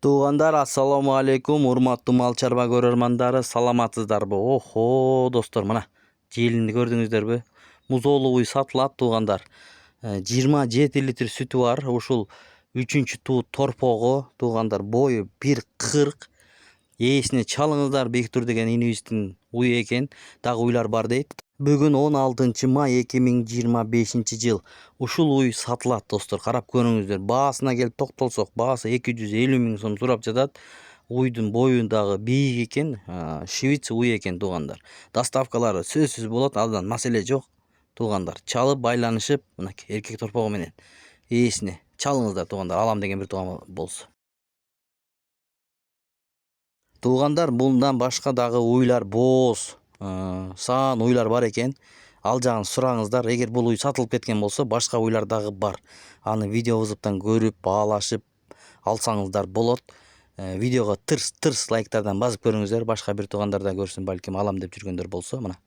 Туугандар, ассаламу алейкум, урматтуу мал чарба көрөрмандары, саламатсыздарбы? Охо, достор, мына желинди көрдүңүздөрбү? Музоолуу уй сатылат, туугандар. 27 литр сүтү бар. Ушул 3-чү туут торпогу, туугандар, бою 1,40. Ээсине чалыңыздар, Бектур деген инибиздин уйу экен. Дагы уйлар бар дейт. Бүгүн 16 май 2025 жыл. Ушул уй сатылат, достор. Карап көрүңүздөр. Баасына келип токтолсок, баасы 250 000 сом сурап жатат. Уйдун боюндагы бийик экен, швиц уй экен, туугандар. Доставкалары сөзсүз болот, алдан маселе жок, туугандар. Чалып байланышып, мына эркек торпогу менен ээсине чалыңыздар, туугандар. Алам деген бир тууган болсо. Туугандар, мындан башка дагы уйлар бооз, саан уйлар бар экен. Ал жагын сураңыздар. Эгер бул уй сатылып кеткен болсо, башка уйлар дагы бар. Аны видеобуздан көрүп, баалашып алсаңыздар болот. Видеого тырс лайктардан басып көрүңүздөр. Башка бир туугандар да көрсүн, балким алам деп жүргөндөр болсо, мына.